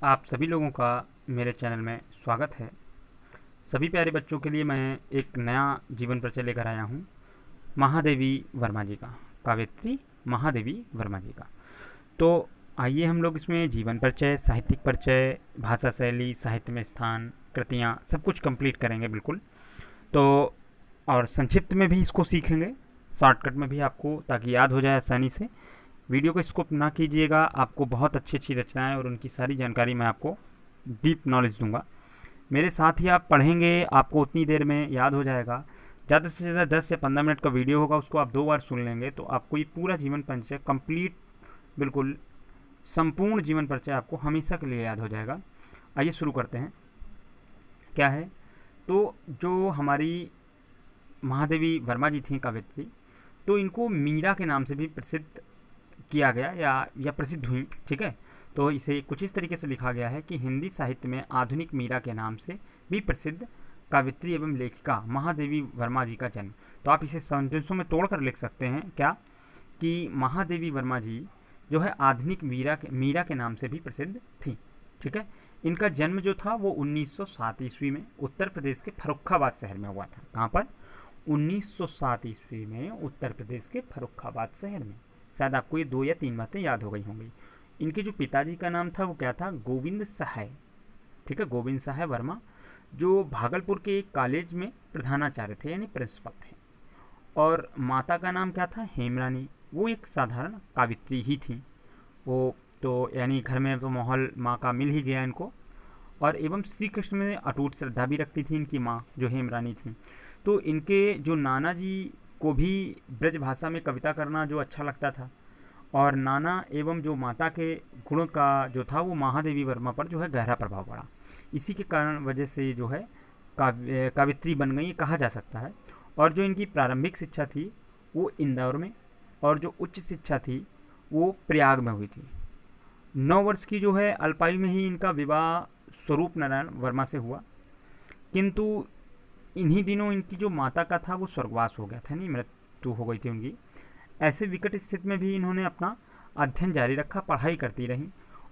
आप सभी लोगों का मेरे चैनल में स्वागत है। सभी प्यारे बच्चों के लिए मैं एक नया जीवन परिचय लेकर आया हूँ, महादेवी वर्मा जी का, काव्यत्री महादेवी वर्मा जी का। तो आइए हम लोग इसमें जीवन परिचय, साहित्यिक परिचय, भाषा शैली, साहित्य में स्थान, कृतियाँ, सब कुछ कंप्लीट करेंगे बिल्कुल। तो और संक्षिप्त में भी इसको सीखेंगे, शॉर्टकट में भी आपको, ताकि याद हो जाए आसानी से। वीडियो को स्किप ना कीजिएगा, आपको बहुत अच्छी अच्छी रचनाएं और उनकी सारी जानकारी मैं आपको डीप नॉलेज दूंगा। मेरे साथ ही आप पढ़ेंगे, आपको उतनी देर में याद हो जाएगा। ज़्यादा से ज़्यादा 10 या 15 मिनट का वीडियो होगा, उसको आप 2 बार सुन लेंगे तो आपको ये पूरा जीवन परिचय कंप्लीट, बिल्कुल संपूर्ण जीवन परिचय आपको हमेशा के लिए याद हो जाएगा। आइए शुरू करते हैं। क्या है तो जो हमारी महादेवी वर्मा जी थी काव्यत्री, तो इनको मीरा के नाम से भी प्रसिद्ध किया गया या प्रसिद्ध हुई। ठीक है, तो इसे कुछ इस तरीके से लिखा गया है कि हिंदी साहित्य में आधुनिक मीरा के नाम से भी प्रसिद्ध कवित्री एवं लेखिका महादेवी वर्मा जी का जन्म। तो आप इसे सेंटेंसों में तोड़कर लिख सकते हैं क्या, कि महादेवी वर्मा जी जो है आधुनिक मीरा के नाम से भी प्रसिद्ध थी। ठीक है, इनका जन्म जो था वो 1907 ईस्वी में उत्तर प्रदेश के फर्रुखाबाद शहर में हुआ था। कहाँ पर? 1907 ईस्वी में उत्तर प्रदेश के फर्रुखाबाद शहर में। शायद आपको ये 2 या 3 बातें याद हो गई होंगी। इनके जो पिताजी का नाम था वो क्या था? गोविंद सहाय। ठीक है, गोविंद सहाय वर्मा, जो भागलपुर के एक कॉलेज में प्रधानाचार्य थे, यानी प्रिंसिपल थे। और माता का नाम क्या था? हेमरानी। वो एक साधारण कावित्री ही थी। वो तो यानी घर में तो माहौल माँ का मिल ही गया इनको। और एवं श्री कृष्ण में अटूट श्रद्धा भी रखती थी इनकी माँ, जो हेमरानी थी। तो इनके जो नाना जी को भी ब्रज भाषा में कविता करना जो अच्छा लगता था, और नाना एवं जो माता के गुण का जो था वो महादेवी वर्मा पर जो है गहरा प्रभाव पड़ा। इसी के कारण वजह से जो है कावित्री बन गई कहा जा सकता है। और जो इनकी प्रारंभिक शिक्षा थी वो इंदौर में, और जो उच्च शिक्षा थी वो प्रयाग में हुई थी। 9 वर्ष की जो है अल्पायु में ही इनका विवाह स्वरूप नारायण वर्मा से हुआ। किंतु इन्हीं दिनों इनकी जो माता का था वो स्वर्गवास हो गया था, नहीं मृत्यु हो गई थी उनकी। ऐसे विकट स्थिति में भी इन्होंने अपना अध्ययन जारी रखा, पढ़ाई करती रहीं,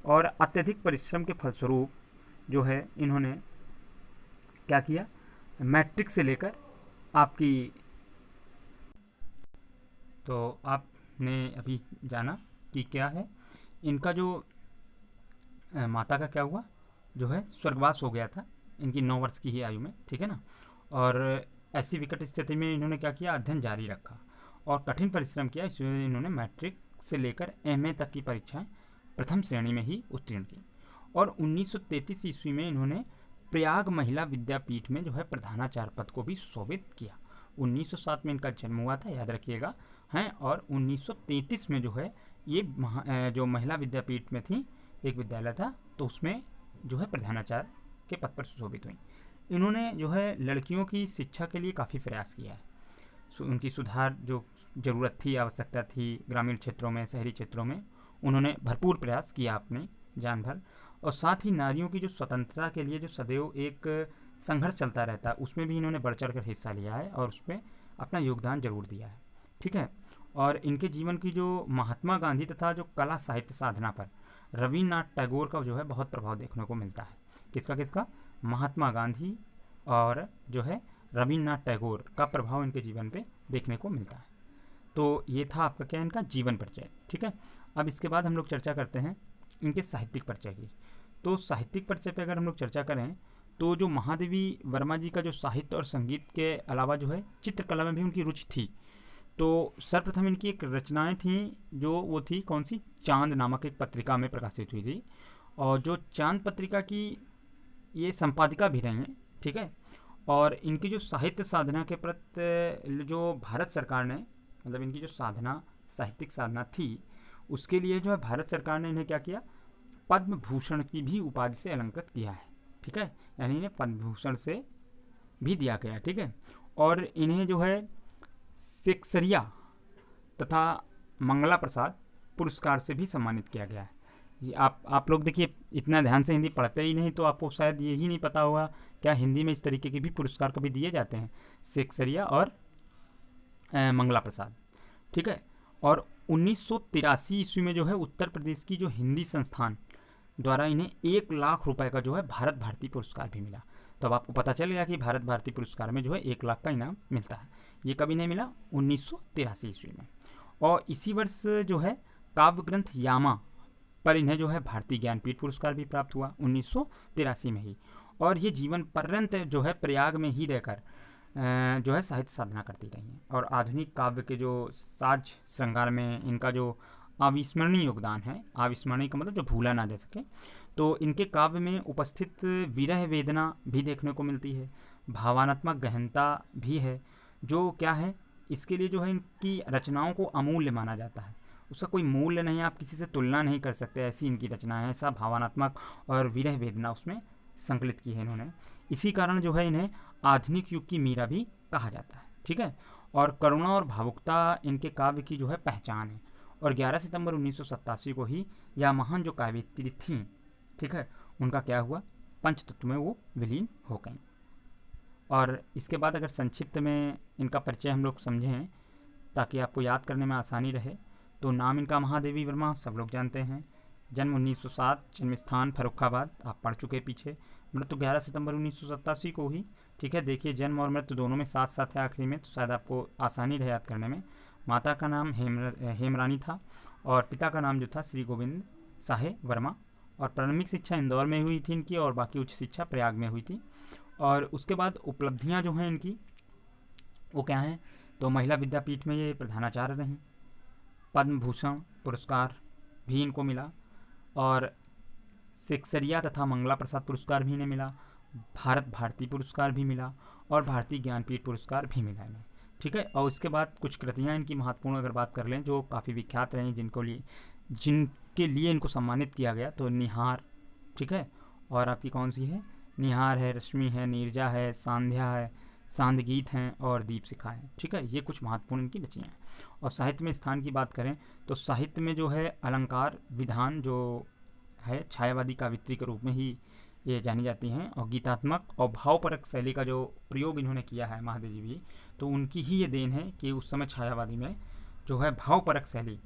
और अत्यधिक परिश्रम के फलस्वरूप जो है इन्होंने क्या किया, मैट्रिक से लेकर आपकी, तो आपने अभी जाना कि क्या है इनका जो माता का क्या हुआ, जो है स्वर्गवास हो गया था इनकी 9 वर्ष की ही आयु में। ठीक है ना। और ऐसी विकट स्थिति में इन्होंने क्या किया, अध्ययन जारी रखा और कठिन परिश्रम किया। इसमें इन्होंने मैट्रिक से लेकर एमए तक की परीक्षाएं प्रथम श्रेणी में ही उत्तीर्ण की। और 1933 ईस्वी में इन्होंने प्रयाग महिला विद्यापीठ में जो है प्रधानाचार्य पद को भी सुशोभित किया। 1907 में इनका जन्म हुआ था, याद रखिएगा हैं। और 1933 में जो है ये जो महिला विद्यापीठ में थी, एक विद्यालय था, तो उसमें जो है प्रधानाचार्य के पद पर सुशोभित हुई। इन्होंने जो है लड़कियों की शिक्षा के लिए काफ़ी प्रयास किया है। उनकी सुधार जो ज़रूरत थी, आवश्यकता थी ग्रामीण क्षेत्रों में, शहरी क्षेत्रों में, उन्होंने भरपूर प्रयास किया अपने जान भर। और साथ ही नारियों की जो स्वतंत्रता के लिए जो सदैव एक संघर्ष चलता रहता है, उसमें भी इन्होंने बढ़ चढ़ कर हिस्सा लिया है और उसमें अपना योगदान जरूर दिया है। ठीक है। और इनके जीवन की जो महात्मा गांधी तथा जो कला साहित्य साधना पर रविन्द्रनाथ टैगोर का जो है बहुत प्रभाव देखने को मिलता है। किसका किसका? महात्मा गांधी और जो है रविन्द्रनाथ टैगोर का प्रभाव इनके जीवन पे देखने को मिलता है। तो ये था आपका क्या, इनका जीवन परिचय। ठीक है। अब इसके बाद हम लोग चर्चा करते हैं इनके साहित्यिक परिचय की। तो साहित्यिक परिचय पे अगर हम लोग चर्चा करें, तो जो महादेवी वर्मा जी का जो साहित्य और संगीत के अलावा जो है चित्रकला में भी उनकी रुचि थी। तो सर्वप्रथम इनकी एक रचनाएं थी, जो वो थी कौन सी? चांद नामक एक पत्रिका में प्रकाशित हुई थी, और जो चांद पत्रिका की ये संपादिका भी रही हैं। ठीक है। और इनकी जो साहित्य साधना के प्रति जो भारत सरकार ने, मतलब इनकी जो साधना, साहित्यिक साधना थी, उसके लिए जो है भारत सरकार ने इन्हें क्या किया, पद्म भूषण की भी उपाधि से अलंकृत किया है। ठीक है, यानी इन्हें पद्म भूषण से भी दिया गया। ठीक है। और इन्हें जो है सेक्सरिया तथा मंगला प्रसाद पुरस्कार से भी सम्मानित किया गया है। ये आप लोग देखिए, इतना ध्यान से हिंदी पढ़ते ही नहीं, तो आपको शायद यही नहीं पता होगा क्या हिंदी में इस तरीके के भी पुरस्कार कभी दिए जाते हैं, सेक्सरिया और मंगला प्रसाद। ठीक है। और 1983 ईस्वी में जो है उत्तर प्रदेश की जो हिंदी संस्थान द्वारा इन्हें 1 लाख रुपए का जो है भारत भारती पुरस्कार भी मिला। तो अब आपको पता चल गया कि भारत भारती पुरस्कार में जो है 1 लाख का इनाम मिलता है। ये कभी नहीं मिला, 1983 ईस्वी में। और इसी वर्ष जो है काव्य ग्रंथ यामा पर इन्हें जो है भारतीय ज्ञानपीठ पुरस्कार भी प्राप्त हुआ 1983 में ही। और ये जीवन पर्यंत जो है प्रयाग में ही रहकर जो है साहित्य साधना करती रही हैं। और आधुनिक काव्य के जो साज श्रृंगार में इनका जो अविस्मरणीय योगदान है, अविस्मरणीय का मतलब जो भूला ना जा सके, तो इनके काव्य में उपस्थित विरह वेदना भी देखने को मिलती है, भावनात्मक गहनता भी है, जो क्या है, इसके लिए जो है इनकी रचनाओं को अमूल्य माना जाता है। उसका कोई मूल्य नहीं, आप किसी से तुलना नहीं कर सकते, ऐसी इनकी रचना है। ऐसा भावनात्मक और विरह वेदना उसमें संकलित की है इन्होंने। इसी कारण जो है इन्हें आधुनिक युग की मीरा भी कहा जाता है। ठीक है। और करुणा और भावुकता इनके काव्य की जो है पहचान है। और 11 सितंबर 1987 को ही यह महान जो काव्यित्री थी, ठीक है, उनका क्या हुआ, पंचतत्व में वो विलीन हो गई। और इसके बाद अगर संक्षिप्त में इनका परिचय हम लोग समझें ताकि आपको याद करने में आसानी रहे, तो नाम इनका महादेवी वर्मा सब लोग जानते हैं। जन्म 1907, जन्म स्थान फर्रुखाबाद, आप पढ़ चुके पीछे। मृत्यु 11 सितंबर 1987 को ही। ठीक है, देखिए जन्म और मृत्यु दोनों में साथ साथ है आखिरी में, तो शायद आपको आसानी रहे याद करने में। माता का नाम हेमरानी था और पिता का नाम जो था श्री गोविंद साहे वर्मा। और प्रारंभिक शिक्षा इंदौर में हुई थी इनकी और बाकी उच्च शिक्षा प्रयाग में हुई थी। और उसके बाद उपलब्धियां जो हैं इनकी वो क्या हैं, तो महिला विद्यापीठ में ये प्रधानाचार्य रहीं, पद्म भूषण पुरस्कार भी इनको मिला, और सेक्सरिया तथा मंगला प्रसाद पुरस्कार भी इन्हें मिला, भारत भारती पुरस्कार भी मिला और भारतीय ज्ञानपीठ पुरस्कार भी मिला इन्हें। ठीक है। और उसके बाद कुछ कृतियाँ इनकी महत्वपूर्ण अगर बात कर लें जो काफ़ी विख्यात रहीं, जिनके लिए इनको सम्मानित किया गया, तो निहार, ठीक है, और आपकी कौन सी है, निहार है, रश्मि है, नीरजा है, सांध्या है, सांदगीत हैं और दीप शिखा है। ठीक है, ये कुछ महत्वपूर्ण इनकी रचनाएं हैं। और साहित्य में स्थान की बात करें तो साहित्य में जो है अलंकार विधान जो है छायावादी काव्यित्री के रूप में ही ये जानी जाती हैं। और गीतात्मक और भावपरक शैली का जो प्रयोग इन्होंने किया है महादेवी जी, तो उनकी ही ये देन है कि उस समय छायावादी में जो है भावपरक शैली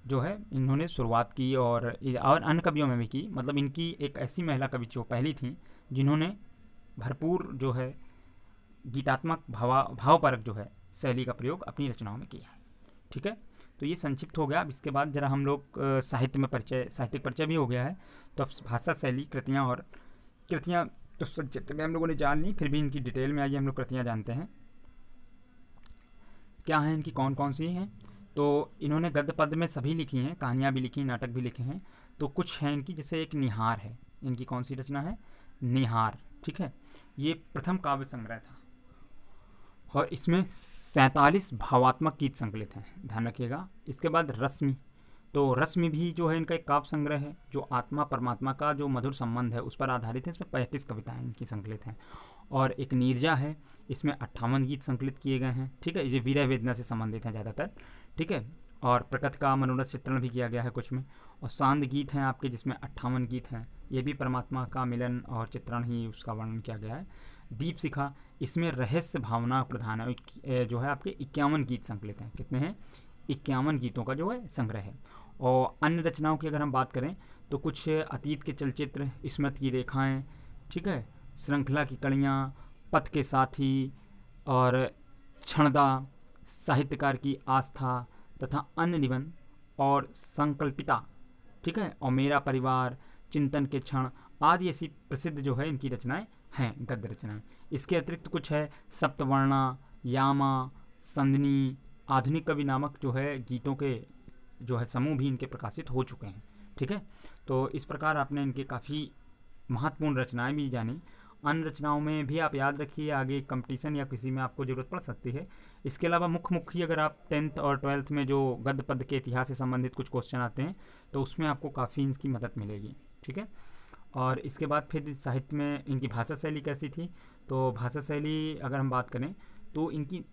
जो है इन्होंने शुरुआत की और अन्य कवियों में भी की। मतलब इनकी एक ऐसी महिला कवि जो पहली थी जिन्होंने भरपूर जो है गीतात्मक भावपरक जो है शैली का प्रयोग अपनी रचनाओं में किया है। ठीक है, तो ये संक्षिप्त हो गया। अब इसके बाद जरा हम लोग साहित्य में साहित्यिक परिचय भी हो गया है, तो अब भाषा शैली कृतियाँ तो संक्षिप्त में हम लोगों ने जान ली, फिर भी इनकी डिटेल में आइए हम लोग कृतियाँ जानते हैं क्या हैं, इनकी कौन कौन सी हैं। तो इन्होंने गद्य पद्य में सभी लिखी हैं, कहानियाँ भी लिखी, नाटक भी लिखे हैं। तो कुछ हैं इनकी, जैसे एक निहार है, इनकी कौन सी रचना है, निहार। ठीक है, ये प्रथम काव्य संग्रह था और इसमें 47 भावात्मक गीत संकलित हैं, ध्यान रखिएगा। इसके बाद रश्मि, तो रश्मि भी जो है इनका एक काव्य संग्रह है जो आत्मा परमात्मा का जो मधुर संबंध है उस पर आधारित है। इसमें 35 कविताएं इनकी संकलित हैं। और एक नीरजा है, इसमें 58 गीत संकलित किए गए हैं। ठीक है, ये वीरह वेदना से संबंधित हैं ज़्यादातर। ठीक है, और प्रकृति का मनोरथ चित्रण भी किया गया है कुछ में। और सांद गीत हैं आपके, जिसमें 58 गीत हैं, ये भी परमात्मा का मिलन और चित्रण ही उसका वर्णन किया गया है। दीप शिखा, इसमें रहस्य भावना प्रधान है, जो है आपके 51 गीत संकलित हैं। कितने हैं, 51 गीतों का जो है संग्रह है। और अन्य रचनाओं की अगर हम बात करें तो कुछ अतीत के चलचित्र, स्मृति की रेखाएं, ठीक है, श्रृंखला की कड़ियाँ, पथ के साथी और क्षणदा, साहित्यकार की आस्था तथा अन्य निबंध और संकल्पिता, ठीक है, और मेरा परिवार, चिंतन के क्षण आदि ऐसी प्रसिद्ध जो है इनकी रचनाएं हैं, गद्य रचनाएं। इसके अतिरिक्त कुछ है सप्तवर्णा, यामा, संदनी, आधुनिक कवि नामक जो है गीतों के जो है समूह भी इनके प्रकाशित हो चुके हैं। ठीक है, तो इस प्रकार आपने इनके काफ़ी महत्वपूर्ण रचनाएं भी जानी। अन्य रचनाओं में भी आप याद रखिए, आगे कंपटीशन या किसी में आपको ज़रूरत पड़ सकती है। इसके अलावा मुख्य अगर आप 10th और 12th में जो गद्य पद्य के इतिहास से संबंधित कुछ क्वेश्चन आते हैं तो उसमें आपको काफ़ी इनकी मदद मिलेगी। ठीक है, और इसके बाद फिर साहित्य में इनकी भाषा शैली कैसी थी, तो भाषा शैली अगर हम बात करें तो इनकी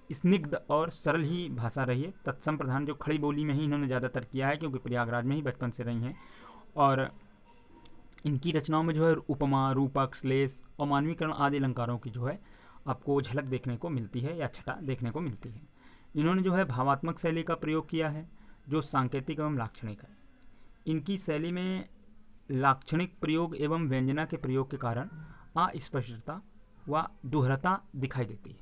स्निग्ध और सरल ही भाषा रही है। तत्सम प्रधान जो खड़ी बोली में ही इन्होंने ज़्यादातर किया है, क्योंकि प्रयागराज में ही बचपन से रही हैं। और इनकी रचनाओं में जो है उपमा, रूपक, श्लेष और मानवीकरण आदि अलंकारों की जो है आपको झलक देखने को मिलती है या छटा देखने को मिलती है। इन्होंने जो है भावात्मक शैली का प्रयोग किया है जो सांकेतिक एवं लाक्षणिक है। इनकी शैली में लाक्षणिक प्रयोग एवं व्यंजना के प्रयोग के कारण अस्पष्टता व दोहरता दिखाई देती है।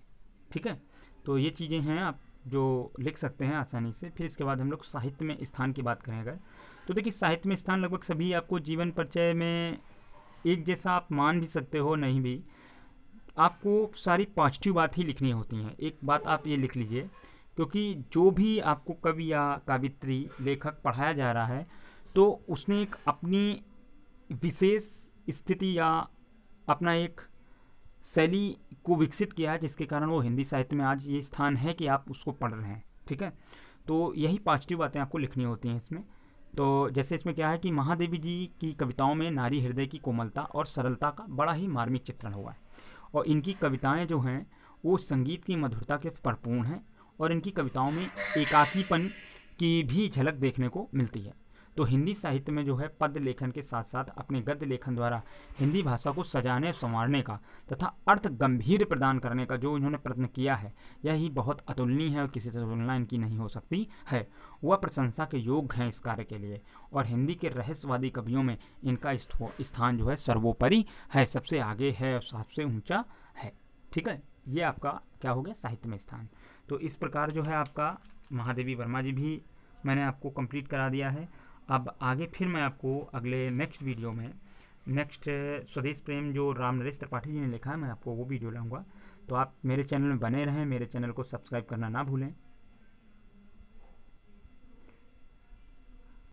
ठीक है, तो ये चीज़ें हैं आप जो लिख सकते हैं आसानी से। फिर इसके बाद हम लोग साहित्य में स्थान की बात करें अगर, तो देखिए साहित्य में स्थान लगभग सभी आपको जीवन परिचय में एक जैसा आप मान भी सकते हो, नहीं भी, आपको सारी पॉजिटिव बात ही लिखनी होती हैं। एक बात आप ये लिख लीजिए, क्योंकि जो भी आपको कवि या कवित्री लेखक पढ़ाया जा रहा है तो उसने एक अपनी विशेष स्थिति या अपना एक शैली को विकसित किया है, जिसके कारण वो हिंदी साहित्य में आज ये स्थान है कि आप उसको पढ़ रहे हैं। ठीक है, तो यही पॉजिटिव बातें आपको लिखनी होती हैं इसमें। तो जैसे इसमें क्या है कि महादेवी जी की कविताओं में नारी हृदय की कोमलता और सरलता का बड़ा ही मार्मिक चित्रण हुआ है, और इनकी कविताएं जो हैं वो संगीत की मधुरता के परिपूर्ण हैं, और इनकी कविताओं में एकाकीपन की भी झलक देखने को मिलती है। तो हिंदी साहित्य में जो है पद्य लेखन के साथ साथ अपने गद्य लेखन द्वारा हिंदी भाषा को सजाने संवारने का तथा अर्थ गंभीर प्रदान करने का जो इन्होंने प्रयत्न किया है, यही बहुत अतुलनीय है और किसी से तुलना इनकी नहीं हो सकती है। वह प्रशंसा के योग्य हैं इस कार्य के लिए, और हिंदी के रहस्यवादी कवियों में इनका स्थान जो है सर्वोपरि है, सबसे आगे है और सबसे ऊंचा है। ठीक है, ये आपका क्या हो गया, साहित्य में स्थान। तो इस प्रकार जो है आपका महादेवी वर्मा जी भी मैंने आपको कंप्लीट करा दिया है। अब आगे फिर मैं आपको अगले नेक्स्ट वीडियो में नेक्स्ट स्वदेश प्रेम जो राम नरेश त्रिपाठी जी ने लिखा है, मैं आपको वो वीडियो लाऊंगा। तो आप मेरे चैनल में बने रहें, मेरे चैनल को सब्सक्राइब करना ना भूलें।